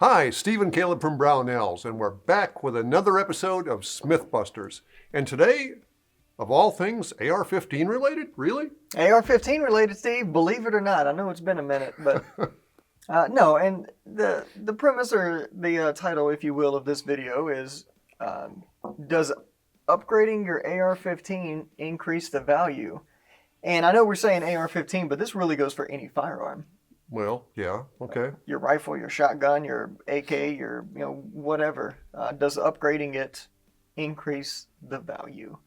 Hi, Steve and Caleb from Brownells, and we're back with another episode of SmythBusters. And today, of all things, AR-15 related? Really? AR-15 related, Steve, believe it or not. I know it's been a minute, but no, and the premise or the title, if you will, of this video is, does upgrading your AR-15 increase the value? And I know we're saying AR-15, but this really goes for any firearm. Well, yeah, okay. Your rifle, your shotgun, your AK, your, whatever. Does upgrading it increase the value?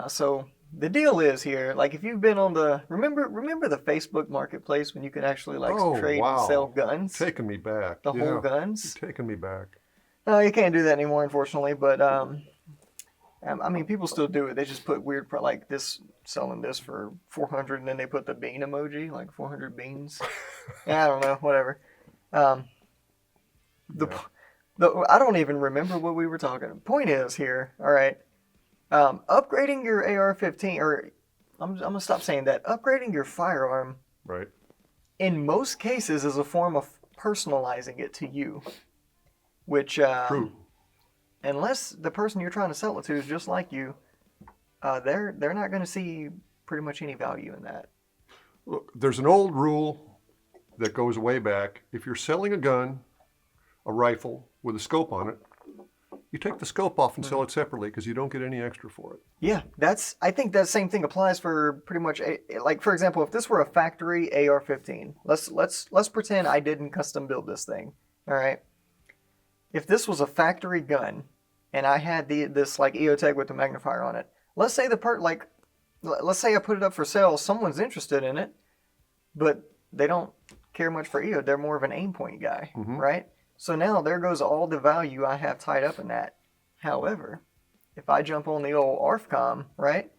So the deal is here, like if you've been on the, remember the Facebook marketplace when you could actually trade and sell guns? Taking me back. The whole guns? You're taking me back. No, you can't do that anymore, unfortunately, but I mean, people still do it. They just put weird, like this, selling this for 400, and then they put the bean emoji, like 400 beans. Yeah, I don't know, whatever. I don't even remember what we were talking about. Point is here, all right, upgrading your AR-15, or I'm going to stop saying that, upgrading your firearm, right, in most cases is a form of personalizing it to you, which... True. Unless the person you're trying to sell it to is just like you, they're not going to see pretty much any value in that. Look, there's an old rule that goes way back. If you're selling a gun, a rifle with a scope on it, you take the scope off and sell it separately because you don't get any extra for it. Yeah, I think that same thing applies for pretty much, like for example, if this were a factory AR-15, let's pretend I didn't custom build this thing, all right? If this was a factory gun, and I had this like EOTech with the magnifier on it. Let's say let's say I put it up for sale. Someone's interested in it, but they don't care much for EO. They're more of an aim point guy, right? So now there goes all the value I have tied up in that. However, if I jump on the old ARFCOM, right,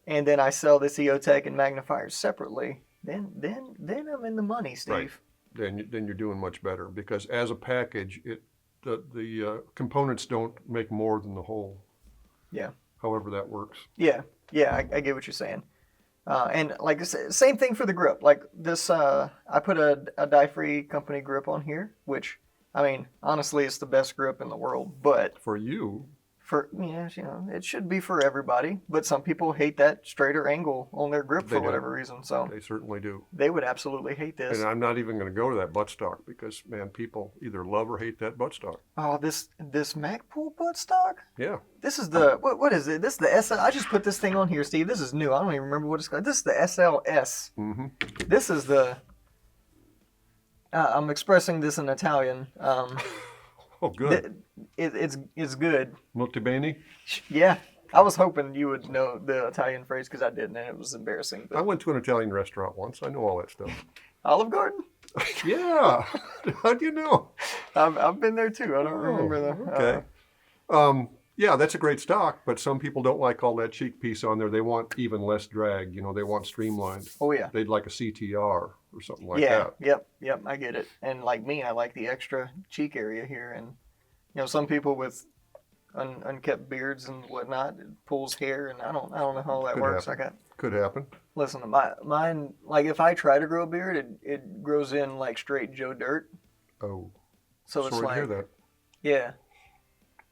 and then I sell this EOTech and magnifiers separately, then I'm in the money, Steve. Right. Then you're doing much better because as a package, the components don't make more than the whole. Yeah. However that works. Yeah, I get what you're saying. And like same thing for the grip. Like this, I put a dye-free company grip on here, which, I mean, honestly, it's the best grip in the world. But for you. Yes, it should be for everybody. But some people hate that straighter angle on their grip for whatever reason. So they certainly do. They would absolutely hate this. And I'm not even going to go to that buttstock because, man, people either love or hate that buttstock. Oh, this Magpul buttstock? Yeah. This is the, what is it? This is the SL. I just put this thing on here, Steve. This is new. I don't even remember what it's called. This is the SLS. Mm-hmm. This is the, I'm expressing this in Italian. Oh, good. It's good. Molto bene? Yeah. I was hoping you would know the Italian phrase because I didn't, and it was embarrassing. But... I went to an Italian restaurant once. I know all that stuff. Olive Garden? Yeah. How do you know? I've been there too. I don't remember the... Okay. Yeah, that's a great stock, but some people don't like all that cheek piece on there. They want even less drag. They want streamlined. Oh, yeah. They'd like a CTR or something like that. Yep, I get it. And like me, I like the extra cheek area here. And, some people with unkept beards and whatnot, it pulls hair, and I don't know how that works. Could happen. Listen, mine, like if I try to grow a beard, it grows in like straight Joe Dirt. Oh. So it's sorry like... to hear that. Yeah.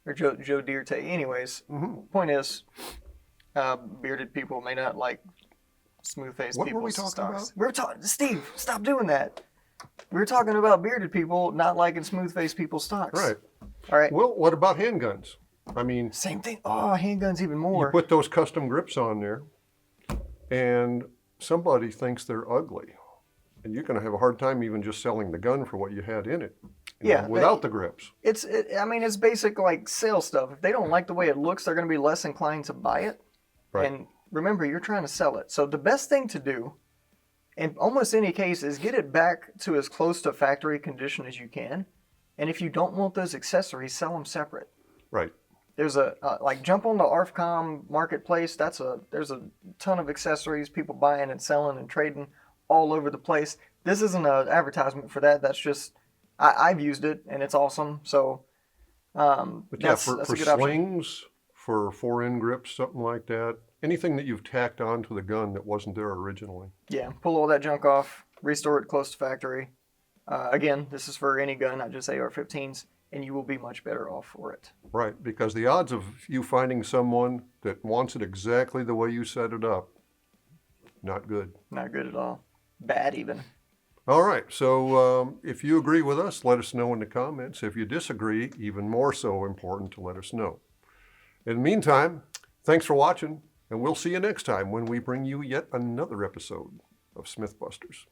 Or Joe Deere. Anyways, point is, bearded people may not like smooth-faced people. What were we talking about? We were talking, Steve, stop doing that. We were talking about bearded people not liking smooth-faced people's stocks. Right. All right. Well, what about handguns? I mean... Same thing. Oh, handguns even more. You put those custom grips on there, and somebody thinks they're ugly. And you're going to have a hard time even just selling the gun for what you had in it. Without the grips. It's basic like sales stuff. If they don't like the way it looks, they're going to be less inclined to buy it. Right. And remember, you're trying to sell it. So the best thing to do, in almost any case, is get it back to as close to factory condition as you can. And if you don't want those accessories, sell them separate. Right. There's jump on the ARFCOM marketplace. There's a ton of accessories, people buying and selling and trading all over the place. This isn't an advertisement for that. That's just, I've used it and it's awesome. So that's for a good slings, for 4N grips, something like that, anything that you've tacked onto the gun that wasn't there originally. Yeah, pull all that junk off, restore it close to factory. Again, this is for any gun, not just AR-15s, and you will be much better off for it. Right, because the odds of you finding someone that wants it exactly the way you set it up, not good. Not good at all. Bad even. All right, so if you agree with us, let us know in the comments. If you disagree, even more so important to let us know. In the meantime, thanks for watching, and we'll see you next time when we bring you yet another episode of SmythBusters.